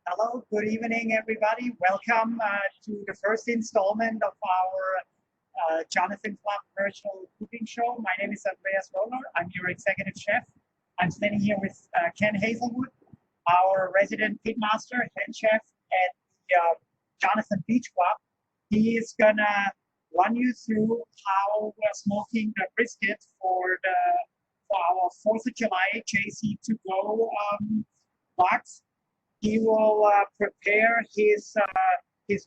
Hello, good evening, everybody. Welcome to the first installment of our Jonathan Club virtual cooking show. My name is Andreas Roller. I'm your executive chef. I'm standing here with Ken Haselwood, our resident pitmaster, head chef at the Jonathan Beach Club. He is gonna run you through how we're smoking the brisket for our 4th of July JC to go box. He will prepare his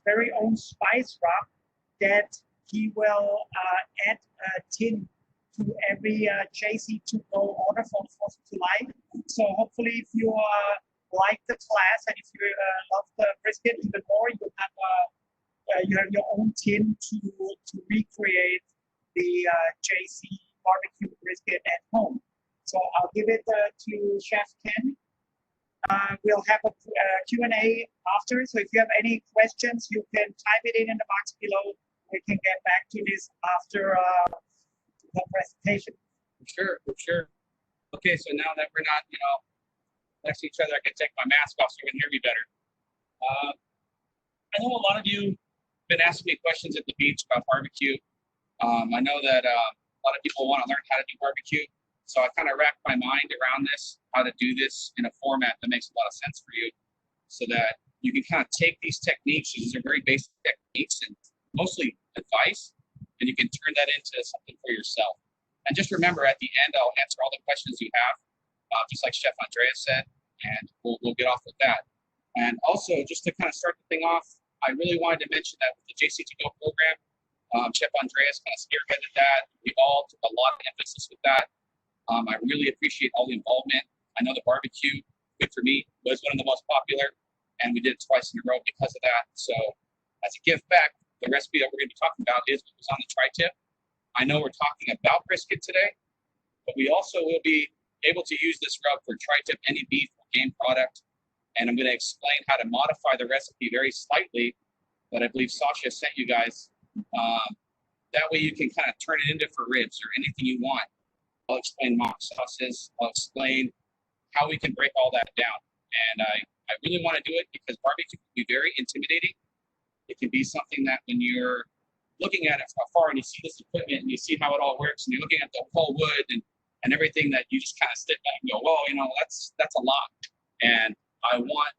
very own spice rub that he will add a tin to every JC to go order for the 4th of July. So hopefully, if you like the class and if you love the brisket even more, you have your own tin to recreate the JC barbecue brisket at home. So I'll give it to Chef Ken. We'll have a Q&A after, so if you have any questions, you can type it in the box below. We can get back to this after the presentation. For sure. Okay, so now that we're not, next to each other, I can take my mask off so you can hear me better. I know a lot of you have been asking me questions at the beach about barbecue. I know that a lot of people want to learn how to do barbecue. So I kind of wrapped my mind around this, how to do this in a format that makes a lot of sense for you, so that you can kind of take these techniques. These are very basic techniques and mostly advice, and you can turn that into something for yourself. And just remember, at the end, I'll answer all the questions you have, just like Chef Andreas said, and we'll get off with that. And also, just to kind of start the thing off, I really wanted to mention that with the JC2Go program, Chef Andreas kind of spearheaded that. We all took a lot of emphasis with that. I really appreciate all the involvement. I know the barbecue, good for me, was one of the most popular, and we did it twice in a row because of that. So as a gift back, the recipe that we're going to be talking about is what was on the tri-tip. I know we're talking about brisket today, but we also will be able to use this rub for tri-tip, any beef or game product. And I'm going to explain how to modify the recipe very slightly that I believe Sasha sent you guys. That way you can kind of turn it into for ribs or anything you want. I'll explain mock sauces. I'll explain how we can break all that down. And I really want to do it because barbecue can be very intimidating. It can be something that when you're looking at it from afar and you see this equipment and you see how it all works and you're looking at the whole wood and everything, that you just kind of sit back and go, whoa, that's a lot. And I want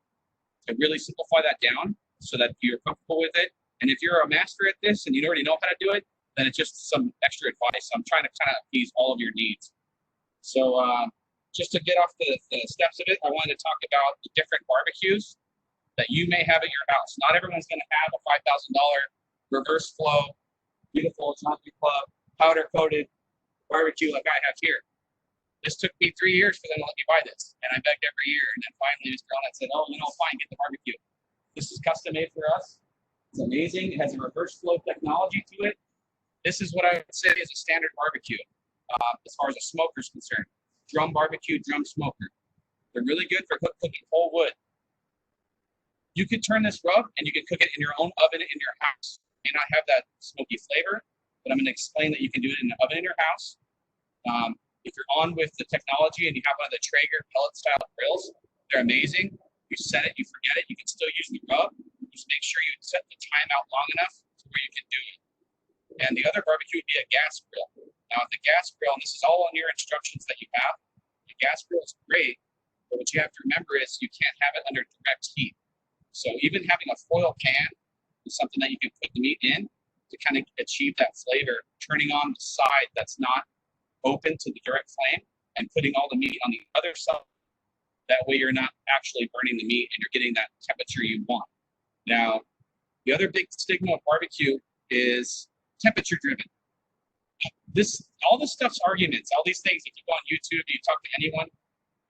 to really simplify that down so that you're comfortable with it. And if you're a master at this and you already know how to do it, then it's just some extra advice. I'm trying to kind of appease all of your needs. So just to get off the steps of it, I wanted to talk about the different barbecues that you may have at your house. Not everyone's going to have a $5,000 reverse flow, beautiful Johnson Club, powder coated barbecue like I have here. This took me 3 years for them to let me buy this. And I begged every year. And then finally this girl had said, oh, fine, get the barbecue. This is custom made for us. It's amazing. It has a reverse flow technology to it. This is what I would say is a standard barbecue as far as a smoker is concerned. Drum barbecue, drum smoker. They're really good for cooking whole wood. You could turn this rub and you can cook it in your own oven in your house. It may not have that smoky flavor, but I'm going to explain that you can do it in an oven in your house. If you're on with the technology and you have one of the Traeger pellet style grills, they're amazing. You set it, you forget it, you can still use the rub. Just make sure you set the timeout long enough to where you can do it. And the other barbecue would be a gas grill. Now, the gas grill, and this is all on your instructions that you have, the gas grill is great, but what you have to remember is you can't have it under direct heat. So even having a foil pan is something that you can put the meat in to kind of achieve that flavor, turning on the side that's not open to the direct flame and putting all the meat on the other side. That way you're not actually burning the meat and you're getting that temperature you want. Now, the other big stigma of barbecue is temperature driven. All this stuff's arguments, all these things. If you go on YouTube, you talk to anyone,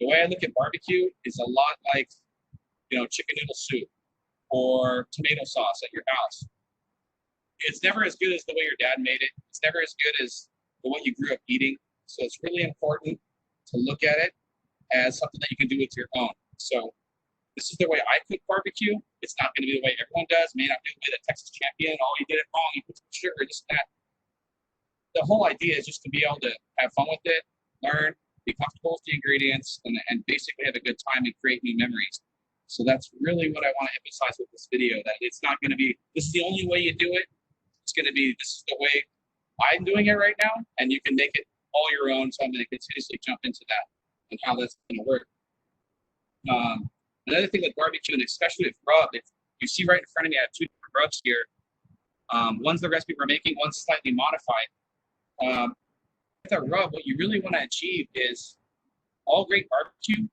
the way I look at barbecue is a lot like, chicken noodle soup or tomato sauce at your house. It's never as good as the way your dad made it. It's never as good as the way you grew up eating. So it's really important to look at it as something that you can do with your own. So this is the way I cook barbecue. It's not going to be the way everyone does. It may not be the way the Texas champion. Oh, you did it wrong. You put some sugar, this and that. The whole idea is just to be able to have fun with it, learn, be comfortable with the ingredients, and basically have a good time and create new memories. So that's really what I want to emphasize with this video, that it's not going to be, this is the only way you do it. It's going to be, this is the way I'm doing it right now, and you can make it all your own. So I'm going to continuously jump into that and how that's going to work. Another thing with barbecue, and especially with rub, if you see right in front of me, I have two different rubs here. One's the recipe we're making, one's slightly modified. With a rub, what you really want to achieve is all great barbecue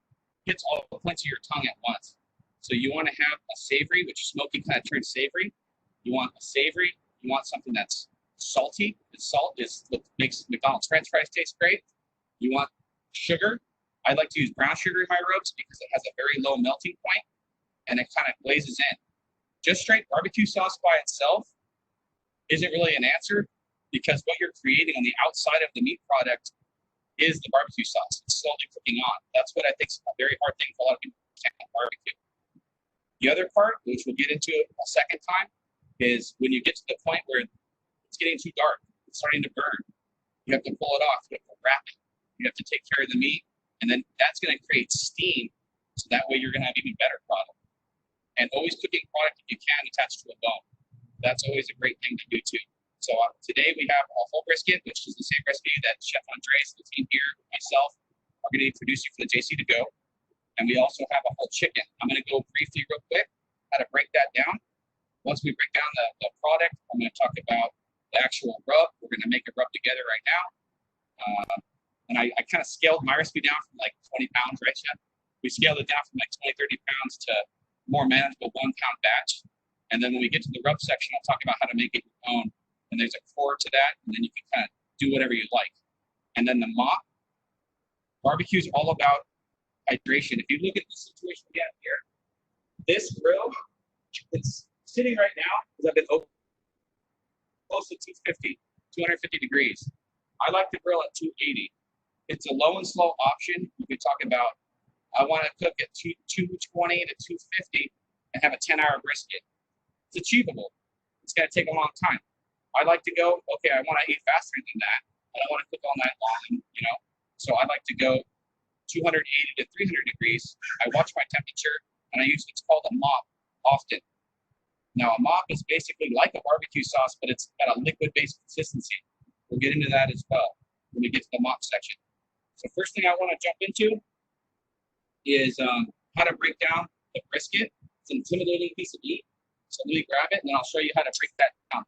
hits all the points of your tongue at once. So you want to have a savory, which smoky kind of turns savory. You want a savory. You want something that's salty. The salt is what makes McDonald's French fries taste great. You want sugar. I like to use brown sugar in my rubs because it has a very low melting point and it kind of glazes in. Just straight barbecue sauce by itself isn't really an answer, because what you're creating on the outside of the meat product is the barbecue sauce. It's slowly cooking on. That's what I think is a very hard thing for a lot of people who can't barbecue. The other part, which we'll get into a second time, is when you get to the point where it's getting too dark, it's starting to burn, you have to pull it off, you have to wrap it, you have to take care of the meat, and then that's going to create steam, so that way you're going to have even better product. And always cooking product if you can attached to a bone. That's always a great thing to do too. So today we have a whole brisket, which is the same recipe that Chef Andres, the team here, myself, are going to introduce you for the JC to go. And we also have a whole chicken. I'm going to go briefly real quick how to break that down. Once we break down the product, I'm going to talk about the actual rub. We're going to make a rub together right now. And I kind of scaled my recipe down from like 20 pounds, right, Chef? We scaled it down from like 20, 30 pounds to more manageable 1 pound batch. And then when we get to the rub section, I'll talk about how to make it your own. And there's a core to that, and then you can kind of do whatever you like. And then the mop, barbecue is all about hydration. If you look at the situation we have here, this grill, it's sitting right now, because I've been open close to 250 degrees. I like to grill at 280. It's a low and slow option. You can talk about, I want to cook at 220 to 250 and have a 10-hour brisket. It's achievable. It's going to take a long time. I like to go, okay, I want to eat faster than that. I don't want to cook all night long, you know. So I like to go 280 to 300 degrees. I watch my temperature, and I use what's called a mop often. Now, a mop is basically like a barbecue sauce, but it's got a liquid-based consistency. We'll get into that as well when we get to the mop section. So first thing I want to jump into is how to break down the brisket. It's an intimidating piece of meat. So let me grab it, and then I'll show you how to break that down.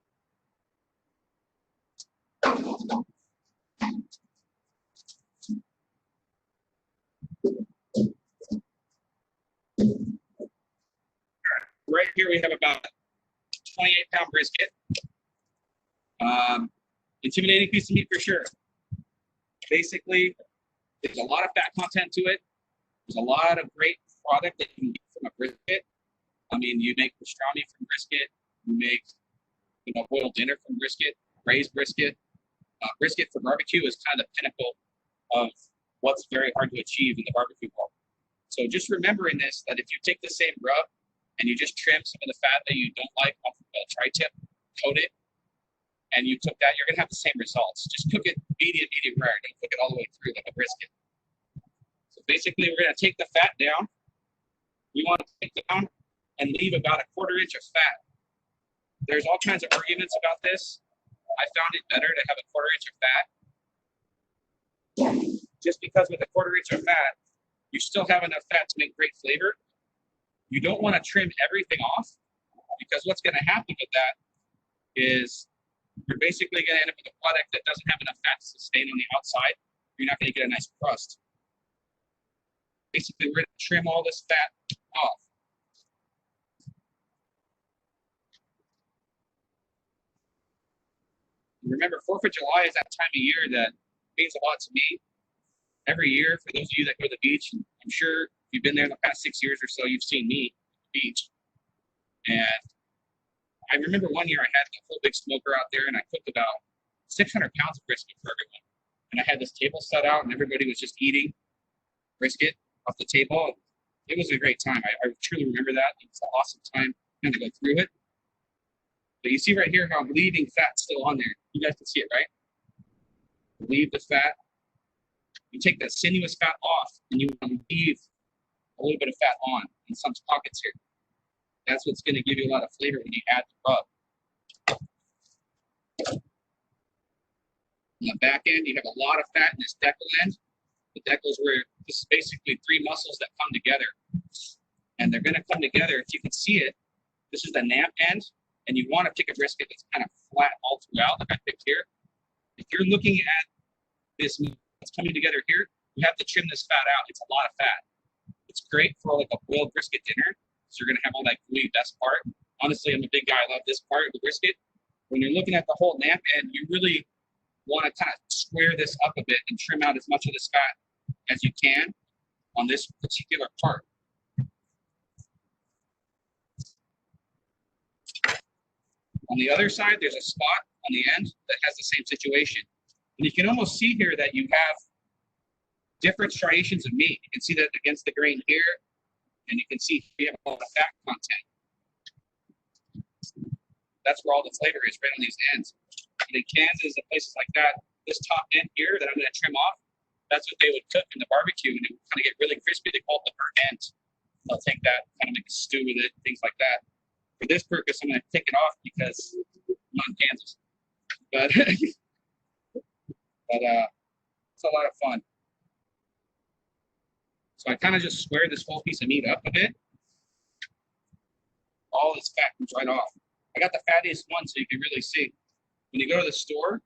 Right here we have about 28-pound brisket. Intimidating piece of meat for sure. Basically, there's a lot of fat content to it. There's a lot of great product that you can get from a brisket. I mean, you make pastrami from brisket. You make, boiled dinner from brisket, braised brisket. Brisket for barbecue is kind of the pinnacle of what's very hard to achieve in the barbecue world. So just remembering this, that if you take the same rub and you just trim some of the fat that you don't like off of the tri-tip, coat it, and you cook that, you're going to have the same results. Just cook it medium rare. Don't cook it all the way through like a brisket. So basically, we're going to take the fat down. We want to take it down and leave about a 1/4 inch of fat. There's all kinds of arguments about this. I found it better to have a 1/4 inch of fat. Just because with a 1/4 inch of fat, you still have enough fat to make great flavor. You don't want to trim everything off, because what's going to happen with that is you're basically going to end up with a product that doesn't have enough fat to sustain on the outside. You're not going to get a nice crust. Basically, we're going to trim all this fat off. Remember, 4th of July is that time of year that means a lot to me. Every year, for those of you that go to the beach, and I'm sure if you've been there the past 6 years or so, you've seen me at the beach. And I remember one year I had a full big smoker out there, and I cooked about 600 pounds of brisket for everyone. And I had this table set out, and everybody was just eating brisket off the table. It was a great time. I truly remember that. It was an awesome time to go through it. But you see right here how I'm leaving fat still on there. You guys can see it, right? Leave the fat. You take that sinuous fat off, and you want to leave a little bit of fat on in some pockets here. That's what's going to give you a lot of flavor when you add the rub. On the back end, you have a lot of fat in this decal end. The decal is where this is basically three muscles that come together. And they're going to come together. If you can see it, this is the nap end. And you want to pick a brisket that's kind of flat all throughout, like I picked here. If you're looking at this that's coming together here, you have to trim this fat out. It's a lot of fat. It's great for like a boiled brisket dinner. So you're going to have all that gooey best part. Honestly, I'm a big guy. I love this part of the brisket. When you're looking at the whole nap end, you really want to kind of square this up a bit and trim out as much of this fat as you can on this particular part. On the other side, there's a spot on the end that has the same situation. And you can almost see here that you have different striations of meat. You can see that against the grain here, and you can see we have all the fat content. That's where all the flavor is, right on these ends. And in Kansas and places like that, this top end here that I'm going to trim off, that's what they would cook in the barbecue, and it would kind of get really crispy. They call it the burnt end. They'll take that, kind of make a stew with it, things like that. For this purpose, I'm going to take it off because I'm not in Kansas. But, it's a lot of fun. So I kind of just square this whole piece of meat up a bit. All this fat comes right off. I got the fattiest one so you can really see. When you go to the store,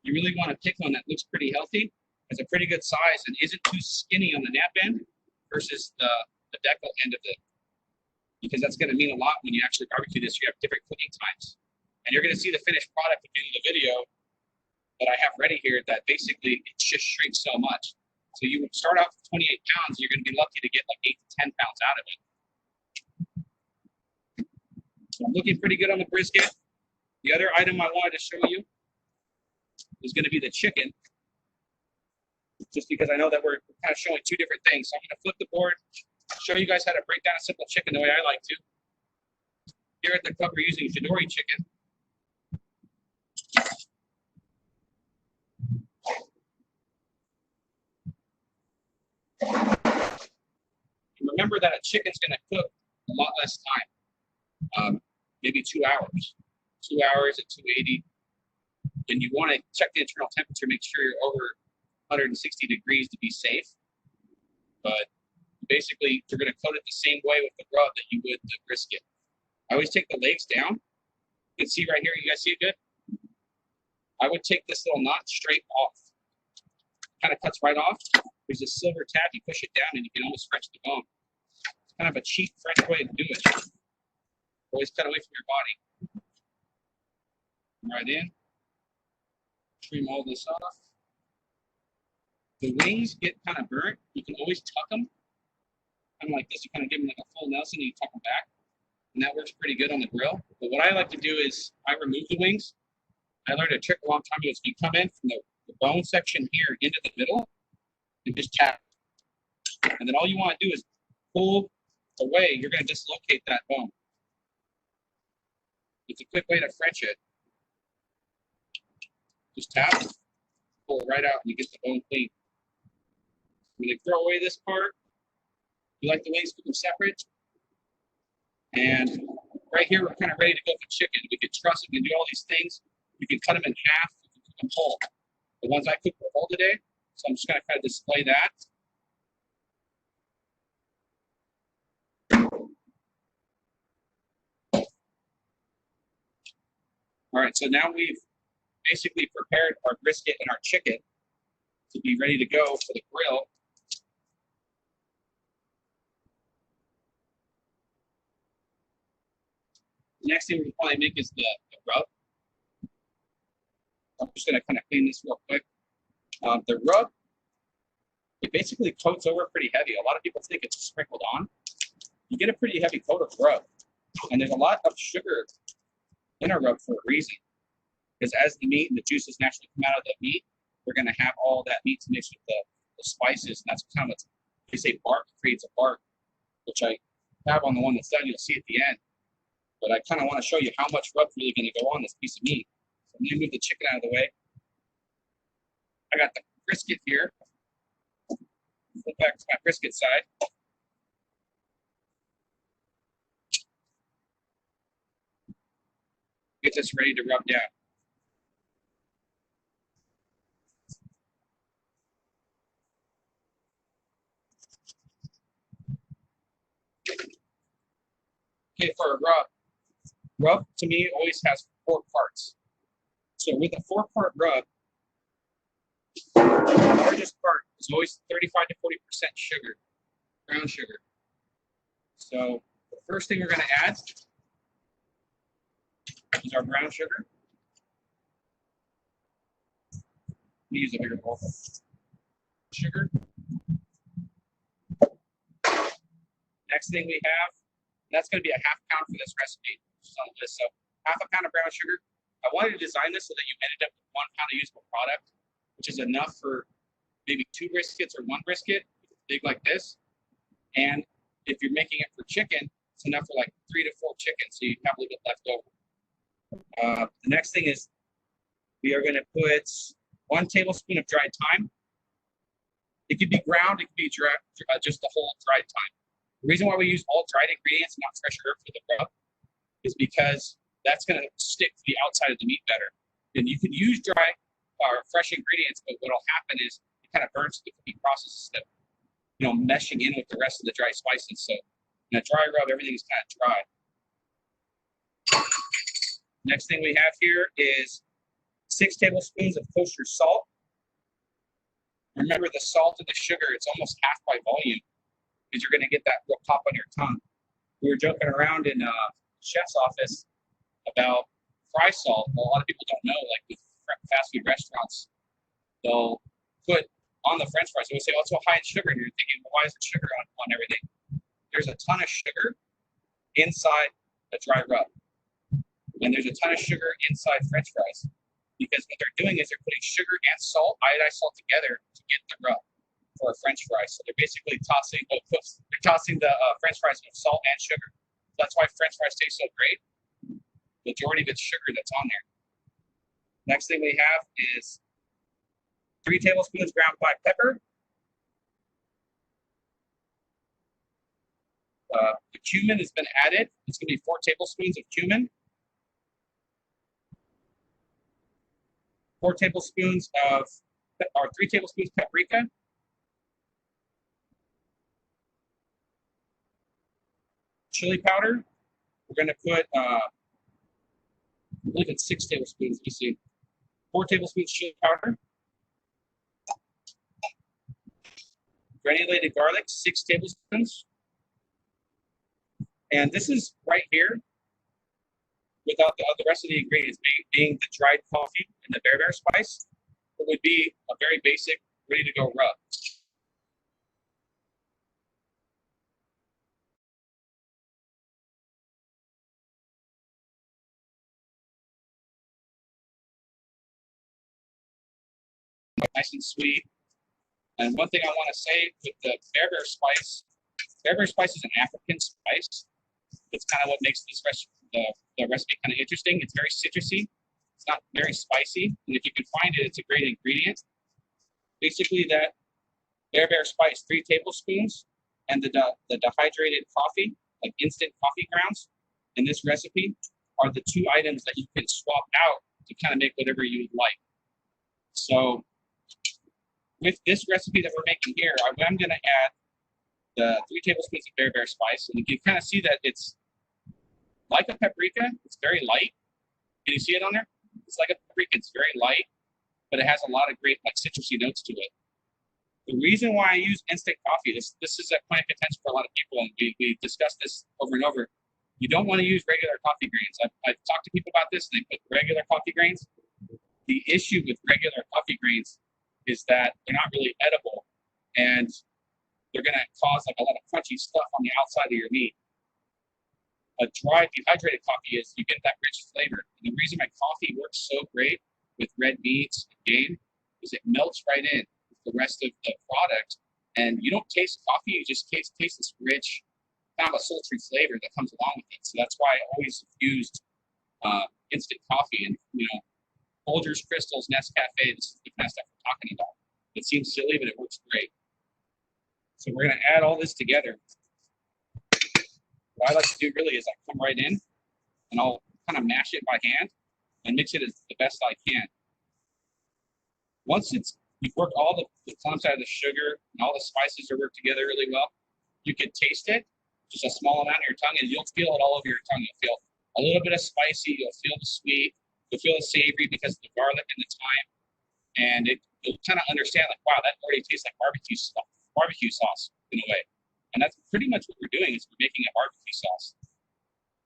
you really want to pick one that looks pretty healthy, has a pretty good size, and isn't too skinny on the nap end versus the decal end of it. Because that's going to mean a lot when you actually barbecue this. You have different cooking times. And you're going to see the finished product in the video that I have ready here that basically it just shrinks so much. So you would start off with 28 pounds, you're going to be lucky to get like 8 to 10 pounds out of it. So I'm looking pretty good on the brisket. The other item I wanted to show you is going to be the chicken. Just because I know that we're kind of showing two different things. So I'm going to flip the board, show you guys how to break down a simple chicken the way I like to. Here at the club, we're using Jadori chicken. And remember that a chicken's going to cook a lot less time, maybe 2 hours. 2 hours at 280. And you want to check the internal temperature, make sure you're over 160 degrees to be safe. But basically, you're going to coat it the same way with the rub that you would the brisket. I always take the legs down. You can see right here, you guys see it good? I would take this little knot straight off. Kind of cuts right off. There's a silver tab, you push it down and you can almost stretch the bone. It's kind of a cheap French way to do it. Always cut away from your body. Right in. Trim all this off. The wings get kind of burnt. You can always tuck them. Kind of like this, you kind of give them like a full Nelson and you tuck them back. And that works pretty good on the grill. But what I like to do is I remove the wings. I learned a trick a long time ago. Is you come in from the bone section here into the middle and just tap. And then all you want to do is pull away. You're going to dislocate that bone. It's a quick way to French it. Just tap, pull it right out, and you get the bone clean. When you throw away this part, you like the wings, keep them separate. And right here, we're kind of ready to go for chicken. We can truss it, we can do all these things. You can cut them in half, you can cook them whole. The ones I cooked were whole today, so I'm just going to kind of display that. All right, so now we've basically prepared our brisket and our chicken to be ready to go for the grill. The next thing we'll probably make is the rub. I'm just going to kind of clean this real quick. The rub, it basically coats over pretty heavy. A lot of people think it's sprinkled on. You get a pretty heavy coat of rub. And there's a lot of sugar in our rub for a reason. Because as the meat and the juices naturally come out of the meat, we're going to have all that meat to mix with the spices. And that's kind of what they say bark creates a bark, which I have on the one that's done. You'll see at the end. But I kind of want to show you how much rub's really going to go on this piece of meat. So I'm going to move the chicken out of the way. I got the brisket here. Flip back to my brisket side. get this ready to rub down. Okay, for a rub to me always has 4 parts. So with a 4-part rub, the largest part is always 35 to 40% sugar, brown sugar. So the first thing we're going to add is our brown sugar. We use a bigger bowl. Sugar. Next thing we have, that's going to be a 1/2 pound for this recipe, which is on the list. So 1/2 pound of brown sugar. I wanted to design this so that you ended up with 1 pound of usable product, which is enough for maybe 2 briskets or 1 brisket, big like this. And if you're making it for chicken, it's enough for like 3 to 4 chickens, so you have a little bit left over. The next thing is we are going to put 1 tablespoon of dried thyme. It could be ground, it could be dry, just the whole dried thyme. The reason why we use all dried ingredients, not fresh herb for the rub, is because that's going to stick to the outside of the meat better. And you can use dry or fresh ingredients, but what will happen is it kind of burns the cooking process instead of, meshing in with the rest of the dry spices. So in a dry rub, everything is kind of dry. Next thing we have here is 6 tablespoons of kosher salt. Remember, the salt and the sugar, it's almost half by volume, because you're going to get that real pop on your tongue. We were joking around in chef's office about fry salt. Well, a lot of people don't know, like with fast food restaurants, they'll put on the French fries, they would say, oh, it's so high in sugar. And you're thinking, well, why is there sugar on everything? There's a ton of sugar inside a dry rub. And there's a ton of sugar inside French fries. Because what they're doing is they're putting sugar and salt, iodized salt together to get the rub for a French fry. So they're basically tossing the French fries with salt and sugar. That's why French fries taste so great. Majority of it's sugar that's on there. Next thing we have is 3 tablespoons ground black pepper. The cumin has been added. It's going to be 4 tablespoons of cumin. 4 tablespoons of, or 3 tablespoons paprika. Chili powder. We're going to put, I believe it's 6 tablespoons. Let me see. 4 tablespoons chili powder. Granulated garlic, 6 tablespoons. And this is right here, without the rest of the ingredients being the dried coffee and the bear spice, it would be a very basic, ready to go rub. Nice and sweet. And one thing I want to say with the bear spice is an African spice. That's kind of what makes this the recipe kind of interesting. It's very citrusy. It's not very spicy. And if you can find it, it's a great ingredient. Basically, that bear spice, 3 tablespoons, and the dehydrated coffee, like instant coffee grounds, in this recipe are the 2 items that you can swap out to kind of make whatever you like. So with this recipe that we're making here, I'm going to add the 3 tablespoons of bear spice, and you can kind of see that it's like a paprika. It's very light. Can you see it on there? It's like a paprika. It's very light, but it has a lot of great citrusy notes to it. The reason why I use instant coffee, this is a point of contention for a lot of people, and we discussed this over and over. You don't want to use regular coffee grains. I've talked to people about this, and they put regular coffee grains. The issue with regular coffee grains is that they're not really edible, and they're going to cause a lot of crunchy stuff on the outside of your meat. A dry, dehydrated coffee is you get that rich flavor. And the reason my coffee works so great with red meats and game is it melts right in with the rest of the product, and you don't taste coffee. You just taste this rich, kind of a sultry flavor that comes along with it. So that's why I always used instant coffee. And Folgers, Crystals, Nescafe. This is the kind of stuff we're talking about. It seems silly, but it works great. So we're going to add all this together. What I like to do really is I come right in and I'll kind of mash it by hand and mix it as the best I can. Once you've worked all the clumps out of the sugar and all the spices are worked together really well, you can taste it, just a small amount in your tongue, and you'll feel it all over your tongue. You'll feel a little bit of spicy, you'll feel the sweet, you'll feel the savory because of the garlic and the thyme, and you'll kind of understand like, wow, that already tastes like barbecue sauce in a way. And that's pretty much what we're doing is we're making a barbecue sauce.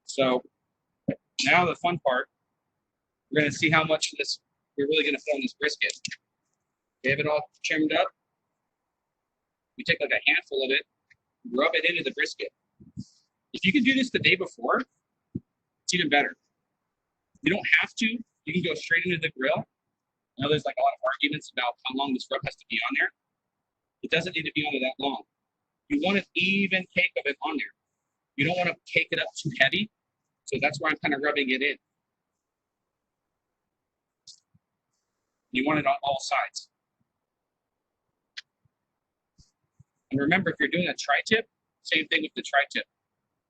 So now the fun part, we're going to see how much of this we're really going to put on this brisket. We have it all trimmed up. We take like a handful of it, rub it into the brisket. If you can do this the day before, it's even better. You don't have to. You can go straight into the grill. I know there's like a lot of arguments about how long this rub has to be on there. It doesn't need to be on there that long. You want an even cake of it on there. You don't want to cake it up too heavy. So that's why I'm kind of rubbing it in. You want it on all sides. And remember, if you're doing a tri-tip, same thing with the tri-tip.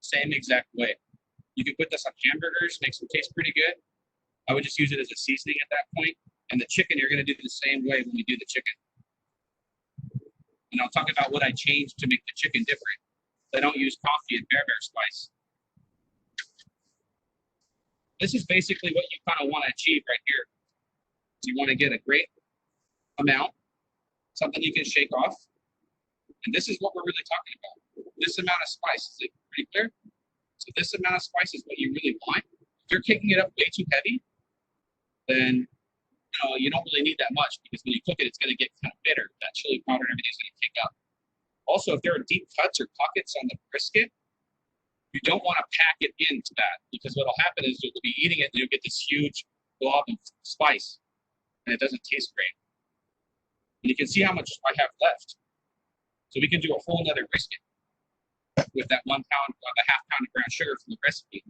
Same exact way. You can put this on hamburgers, makes them taste pretty good. I would just use it as a seasoning at that point. And the chicken, you're going to do the same way when we do the chicken. And I'll talk about what I changed to make the chicken different. I don't use coffee and bear spice. This is basically what you kind of want to achieve right here. So you want to get a great amount, something you can shake off. And this is what we're really talking about. This amount of spice, is it pretty clear? So this amount of spice is what you really want. If you're kicking it up way too heavy, then you don't really need that much because when you cook it, it's going to get kind of bitter. That chili powder and everything's going to kick up. Also, if there are deep cuts or pockets on the brisket, you don't want to pack it into that because what will happen is you'll be eating it and you'll get this huge blob of spice and it doesn't taste great. And you can see how much I have left. So we can do a whole nother brisket with that 1 pound, the half pound of brown sugar from the recipe.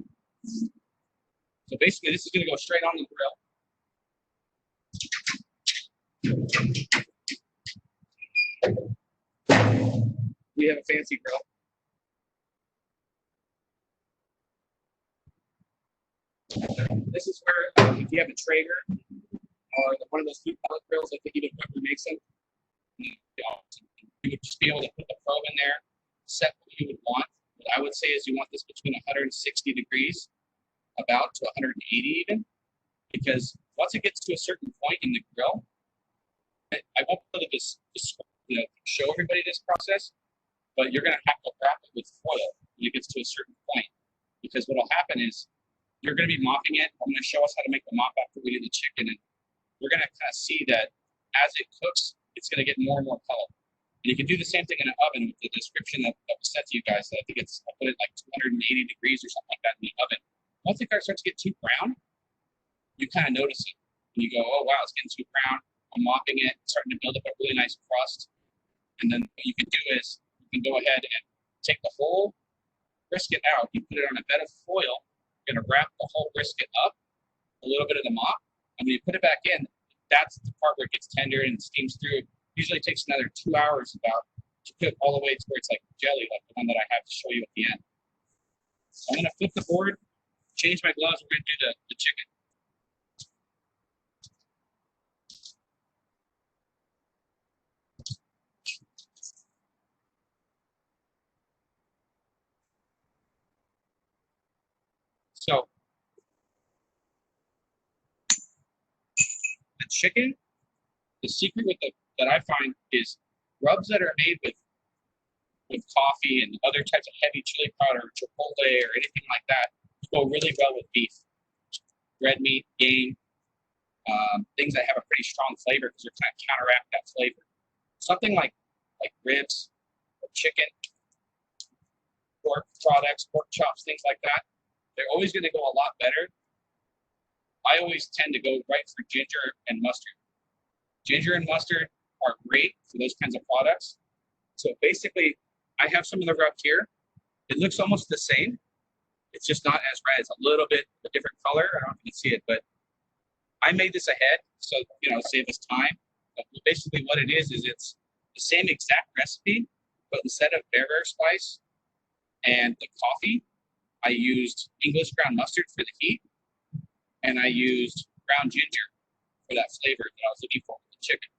So basically, this is going to go straight on the grill. We have a fancy grill. This is where, if you have a Traeger or one of those food pellet grills that even Pepper makes them, you would just be able to put the probe in there, set what you would want. What I would say is you want this between 160 degrees, about to 180 even, because once it gets to a certain point in the grill, I won't be able to show everybody this process, but you're going to have to wrap it with foil when it gets to a certain point, because what will happen is you're going to be mopping it. I'm going to show us how to make the mop after we do the chicken, and we're going to kind of see that as it cooks, it's going to get more and more color. And you can do the same thing in an oven with the description that was sent to you guys. I think I put it like 280 degrees or something like that in the oven. Once it starts to get too brown, you kind of notice it. And you go, oh, wow, it's getting too brown. I'm mopping it, starting to build up a really nice crust. And then what you can do is you can go ahead and take the whole brisket out. You put it on a bed of foil. You're going to wrap the whole brisket up, a little bit of the mop. And when you put it back in, that's the part where it gets tender and steams through. Usually takes another 2 hours about to cook all the way to where it's like jelly, like the one that I have to show you at the end. So I'm going to flip the board, change my gloves, we're going to do the chicken. So the chicken, the secret that I find is rubs that are made with coffee and other types of heavy chili powder, chipotle, or anything like that go really well with beef, red meat, game, things that have a pretty strong flavor because they're kind of counteract that flavor. Something like ribs or chicken, pork products, pork chops, things like that, they're always going to go a lot better. I always tend to go right for ginger and mustard. Ginger and mustard are great for those kinds of products. So basically, I have some of the rub here. It looks almost the same. It's just not as red. It's a little bit a different color. I don't know if you can see it, but I made this ahead, so save us time. But basically, what it is it's the same exact recipe, but instead of bear spice and the coffee, I used English ground mustard for the heat, and I used ground ginger for that flavor that I was looking for with the chicken.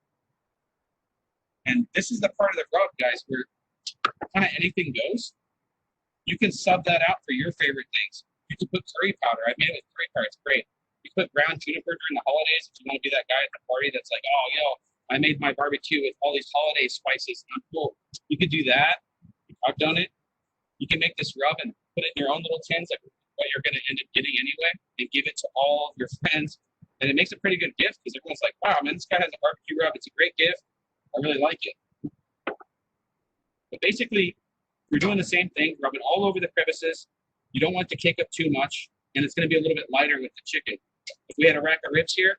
And this is the part of the rub, guys, where kind of anything goes. You can sub that out for your favorite things. You can put curry powder. I made it with curry powder. It's great. You put ground juniper during the holidays. If you want to be that guy at the party that's like, oh, yo, I made my barbecue with all these holiday spices. I'm cool. You could do that. I've done it. You can make this rub and put it in your own little tins, like what you're going to end up getting anyway, and give it to all your friends. And it makes a pretty good gift because everyone's like, wow, man, this guy has a barbecue rub. It's a great gift. I really like it. But basically, you're doing the same thing, rubbing all over the crevices. You don't want to cake up too much, and it's going to be a little bit lighter with the chicken. If we had a rack of ribs here,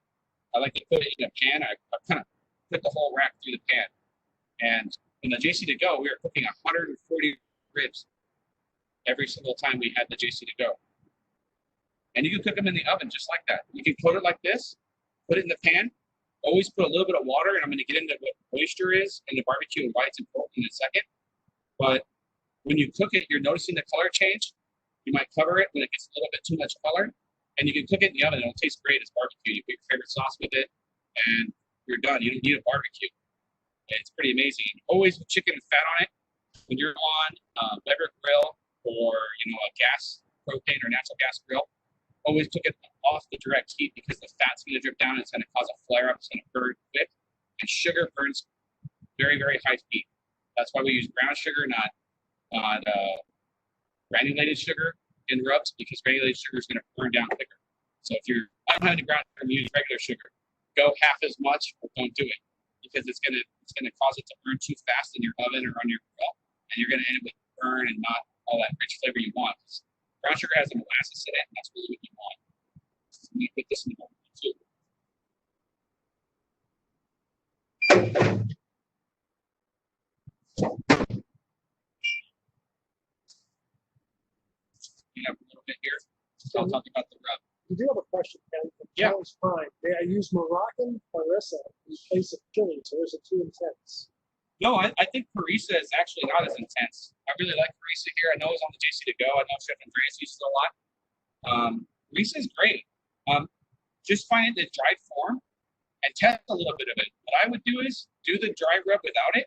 I like to put it in a pan. I kind of put the whole rack through the pan. And in the JC to go, we were cooking 140 ribs every single time we had the JC to go. And you can cook them in the oven just like that. You can coat it like this, put it in the pan, always put a little bit of water, and I'm going to get into what moisture is in the barbecue and why it's important in a second. But when you cook it, you're noticing the color change. You might cover it when it gets a little bit too much color, and you can cook it in the oven. It'll taste great as barbecue. You put your favorite sauce with it, and you're done. You don't need a barbecue. It's pretty amazing. Always with chicken and fat on it. When you're on a lever grill or a gas, propane or natural gas grill, always cook it off the direct heat because the fat's going to drip down. And it's going to cause a flare up. It's going to burn quick, and sugar burns very, very high heat. That's why we use brown sugar, not granulated sugar in rubs, because granulated sugar is going to burn down quicker. So if you're not having ground sugar and use regular sugar, go half as much or don't do it, because it's gonna cause it to burn too fast in your oven or on your grill, and you're gonna end up with burn and not all that rich flavor you want. Brown sugar has an molasses in it, and that's really what you want. So I'm gonna put this in the oven too. A little bit here. So I'll talk about the rub. You do have a question, Ken. Yeah. That was fine. May I use Moroccan harissa in place of chili, or is it too intense? No, I think harissa is actually not as intense. I really like harissa here. I know it's on the JC to go. I know Chef Andreas uses it a lot. Harissa is great. Just find it in dried form and test a little bit of it. What I would do is do the dry rub without it,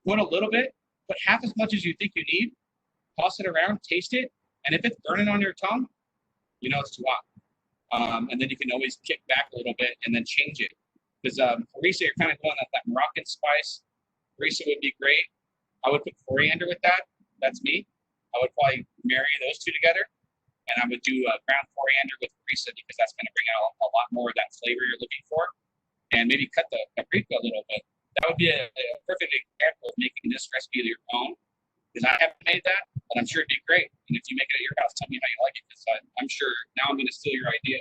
put a little bit, put half as much as you think you need, toss it around, taste it, and if it's burning on your tongue, you know it's too hot. And then you can always kick back a little bit and then change it. Because harissa, you're kind of going at that Moroccan spice. Harissa would be great. I would put coriander with that. That's me. I would probably marry those two together. And I would do ground coriander with harissa because that's going to bring out a lot more of that flavor you're looking for. And maybe cut the paprika a little bit. That would be a perfect example of making this recipe your own. Because I haven't made that, but I'm sure it'd be great. And if you make it at your house, tell me how you like it, because I'm sure now I'm going to steal your idea.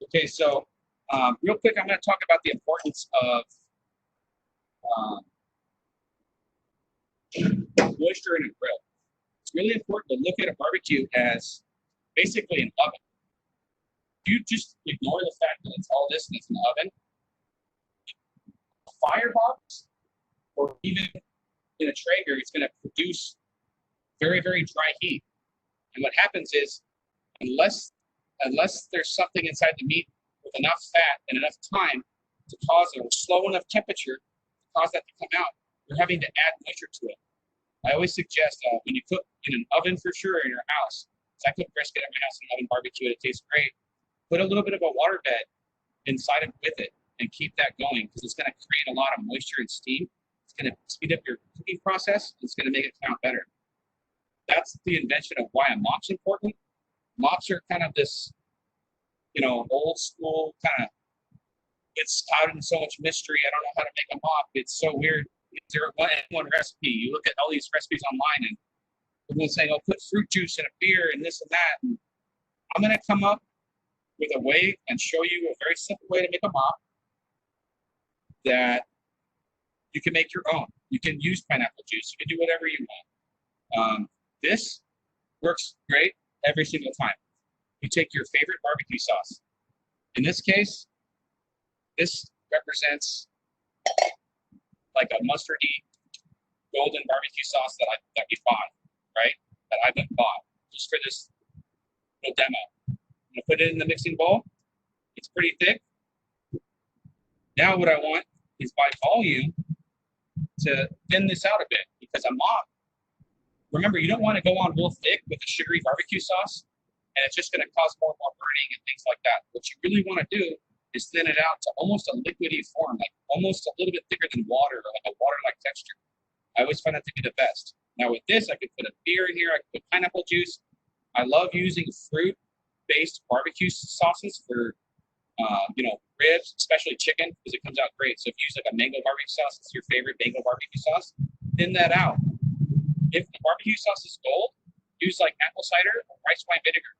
Okay, so real quick, I'm going to talk about the importance of moisture in a grill. It's really important to look at a barbecue as basically an oven. If you just ignore the fact that it's all this and it's an oven, a firebox, or even in a Traeger, it's going to produce very, very dry heat. And what happens is, unless there's something inside the meat with enough fat and enough time to cause a slow enough temperature to cause that to come out, you're having to add moisture to it. I always suggest when you cook in an oven for sure in your house, because I cook brisket at my house in an oven barbecue, it tastes great. Put a little bit of a water bed inside of with it and keep that going, because it's going to create a lot of moisture and steam. It's going to speed up your cooking process. It's going to make it come out better. That's the invention of why a mop's important. Mops are kind of this, old school kind of, it's out in so much mystery. I don't know how to make a mop. It's so weird. Is there one recipe? You look at all these recipes online and everyone's saying, oh, put fruit juice in a beer and this and that. And I'm going to come up with a way and show you a very simple way to make a mop that you can make your own. You can use pineapple juice. You can do whatever you want. This works great every single time. You take your favorite barbecue sauce. In this case, this represents like a mustardy golden barbecue sauce that we bought, right? That I've bought just for this little demo. I'm gonna put it in the mixing bowl. It's pretty thick. Now what I want is by volume to thin this out a bit, because a mop, remember, you don't want to go on real thick with a sugary barbecue sauce, and it's just going to cause more and more burning and things like that. What you really want to do is thin it out to almost a liquidy form, like almost a little bit thicker than water, or like a water-like texture. I always find that to be the best. Now with this, I could put a beer in here, I could put pineapple juice. I love using fruit-based barbecue sauces for ribs, especially chicken, because it comes out great. So if you use like a mango barbecue sauce, it's your favorite mango barbecue sauce, thin that out. If the barbecue sauce is gold, use like apple cider or rice wine vinegar.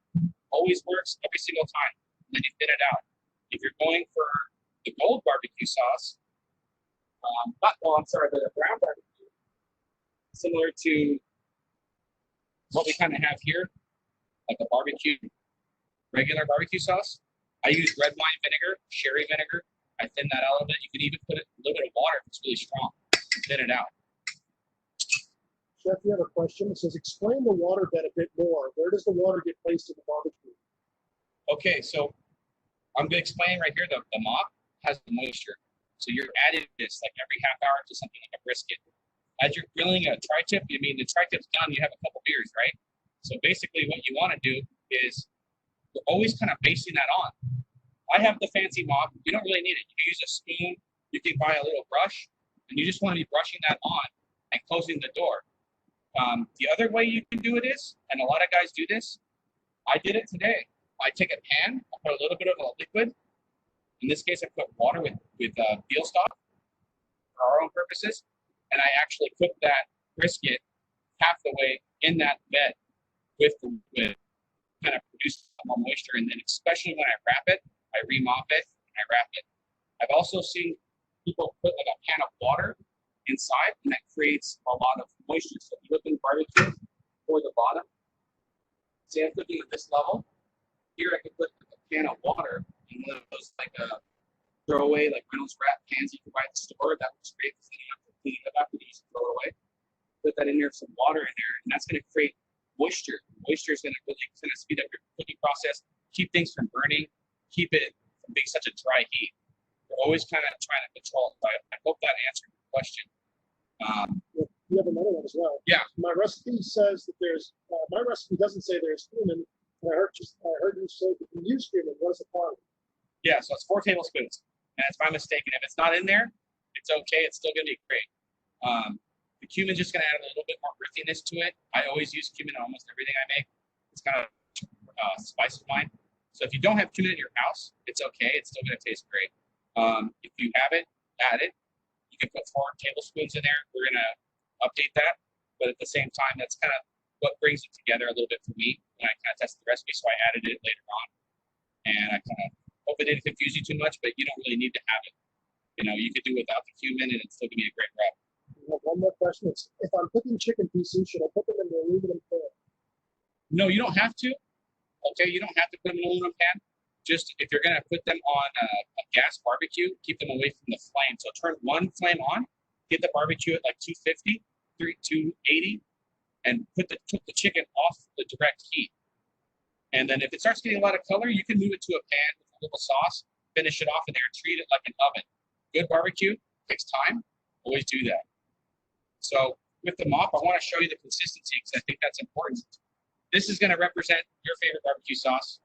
Always works every single time. And then you thin it out. If you're going for the gold barbecue sauce, the brown barbecue, similar to what we kind of have here, like a regular barbecue sauce. I use red wine vinegar, sherry vinegar. I thin that out a little bit. You can even put a little bit of water if it's really strong. Thin it out. Chef, you have a question. It says, explain the water bed a bit more. Where does the water get placed in the barbecue? Okay, so I'm going to explain right here. The mop has the moisture. So you're adding this like every half hour to something like a brisket. As you're grilling a tri-tip, the tri-tip's done, you have a couple beers, right? So basically what you want to do is you're always kind of basting that on. I have the fancy mop. You don't really need it. You can use a spoon. You can buy a little brush, and you just want to be brushing that on and closing the door. The other way you can do it is, and a lot of guys do this, I did it today. I take a pan, I put a little bit of a liquid. In this case, I put water with veal stock for our own purposes, and I actually cook that brisket half the way in that bed with the liquid, kind of produce more moisture, and then especially when I wrap it, I remop it and I wrap it. I've also seen people put like a pan of water inside, and that creates a lot of moisture. So if you look in barbecue toward the bottom, say I'm cooking at this level, here I could put a pan of water in one of those like throwaway like Reynolds wrap pans you can buy at the store. That works great because then you have to clean it up after you use it, throw it away. Put that in there, some water in there, and that's going to create moisture. Moisture is going to really kind of speed up your cooking process, keep things from burning, keep it from being such a dry heat. We're always kind of trying to control it. I hope that answered your question. You have another one as well. Yeah. My recipe says that there's, my recipe doesn't say there's cumin. And I heard you say that you use cumin. What is the quantity? Yeah, so it's 4 tablespoons. And it's my mistake. And if it's not in there, it's okay. It's still going to be great. The cumin's just going to add a little bit more earthiness to it. I always use cumin in almost everything I make. It's kind of spice of mine. So if you don't have cumin in your house, it's okay. It's still going to taste great. If you have it, add it. You can put 4 tablespoons in there. We're going to update that. But at the same time, that's kind of what brings it together a little bit for me when I kind of tested the recipe. So I added it later on. And I kind of hope it didn't confuse you too much, but you don't really need to have it. You know, you could do without the cumin and it's still going to be a great rub. One more question. If I'm cooking chicken pieces, should I put them in the aluminum pan? No, you don't have to. Okay, you don't have to put them in an aluminum pan. Just if you're going to put them on a gas barbecue, keep them away from the flame. So turn one flame on, get the barbecue at like 250, 280, and cook the chicken off the direct heat. And then if it starts getting a lot of color, you can move it to a pan with a little sauce, finish it off in there, and treat it like an oven. Good barbecue takes time. Always do that. So with the mop, I want to show you the consistency because I think that's important. This is going to represent your favorite barbecue sauce.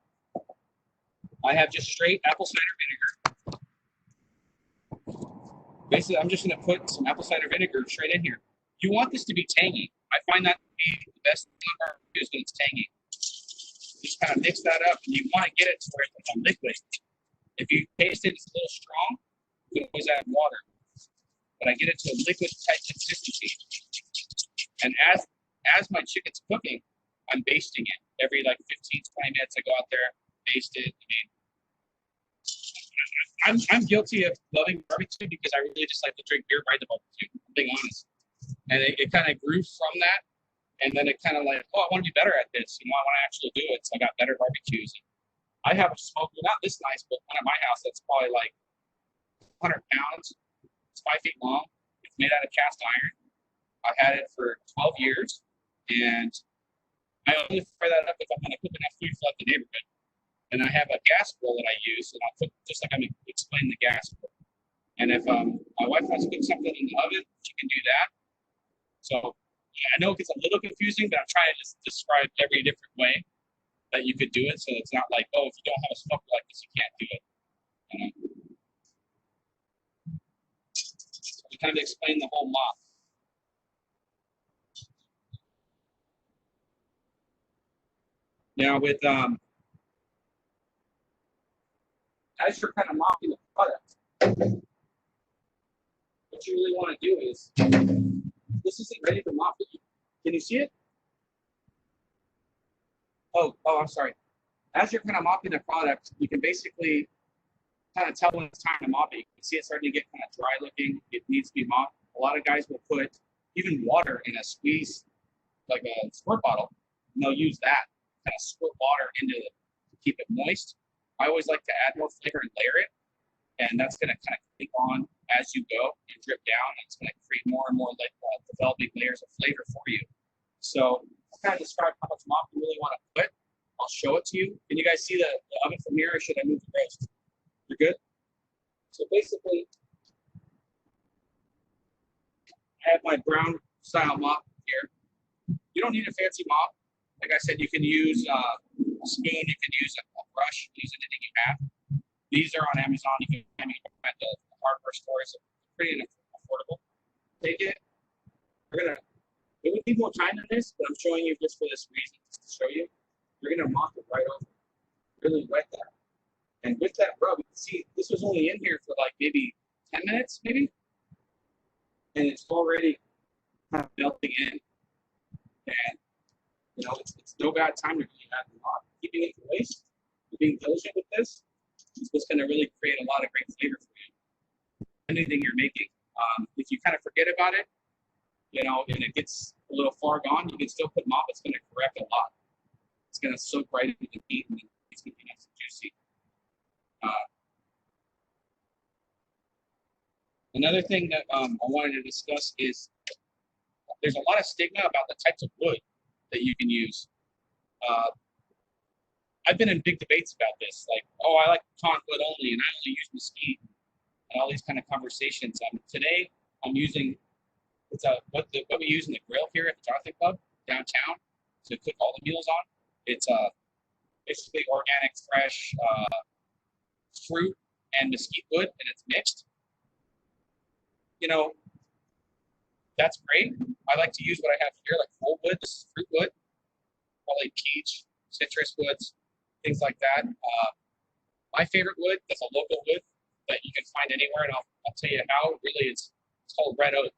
I have just straight apple cider vinegar. Basically, I'm just going to put some apple cider vinegar straight in here. You want this to be tangy. I find that to be the best thing about barbecue is when it's tangy. Just kind of mix that up, and you want to get it to where it's like a liquid. If you taste it, it's a little strong, you can always add water. But I get it to a liquid type consistency. And as my chicken's cooking, I'm basting it. Every like 15, 20 minutes, I go out there, baste it. I'm guilty of loving barbecue because I really just like to drink beer by the barbecue, I'm being honest. And it kind of grew from that. And then it kind of like, oh, I want to be better at this. You know, I want to actually do it. So I got better barbecues. I have a smoker, not this nice, but one at my house that's probably like 100 pounds. It's 5 feet long. It's made out of cast iron. I've had it for 12 years. And I only fire that up if I'm going to cook enough food for the neighborhood. And I have a gas grill that I use, and I'll cook just like I'm explaining the gas grill. And if my wife wants to cook something in the oven, she can do that. So yeah, I know it gets a little confusing, but I'm trying to just describe every different way that you could do it. So it's not like, oh, if you don't have a smoker like this, you can't do it. You know? So to kind of explain the whole mop. Now with as you're kind of mopping the product, what you really want to do is, this isn't ready to mop it. Can you see it? Oh, I'm sorry. As you're kind of mopping the product, you can basically kind of tell when it's time to mop it. You can see it starting to get kind of dry looking. It needs to be mopped. A lot of guys will put even water in a squeeze, like a squirt bottle, and they'll use that, kind of squirt water into it to keep it moist. I always like to add more flavor and layer it, and that's going to kind of click on as you go and drip down. And it's going to create more and more like developing layers of flavor for you. So I'll kind of describe how much mop you really want to put. I'll show it to you. Can you guys see the oven from here, or should I move the roast? You're good? So basically, I have my brown style mop here. You don't need a fancy mop. Like I said, you can use a spoon, you can use a brush, use anything you have. These are on Amazon. You can find them at the hardware stores. Pretty affordable. Take it. It would need more time than this, but I'm showing you just for this reason, just to show you. You're gonna mop it right over. Really wet that. And with that rub, you can see this was only in here for like maybe 10 minutes, maybe. And it's already kind of melting in. And you know, it's no bad time to really add the mop. Keeping it moist, being diligent with this, is what's going to really create a lot of great flavor for you. Anything you're making, if you kind of forget about it, you know, and it gets a little far gone, you can still put mop. It's going to correct a lot. It's going to soak right into the meat, and it's going to be nice and juicy. Another thing that I wanted to discuss is there's a lot of stigma about the types of wood that you can use. I've been in big debates about this, like, oh, I like pecan wood only, and I only use mesquite, and all these kind of conversations. Today, I'm using what we use in the grill here at the Jonathan Club downtown to cook all the meals on. It's basically organic, fresh fruit and mesquite wood, and it's mixed. You know, that's great. I like to use what I have here, like full wood. This is fruit wood, probably peach, citrus woods, things like that. My favorite wood is a local wood that you can find anywhere, and I'll tell you how. Really, it's called red oak.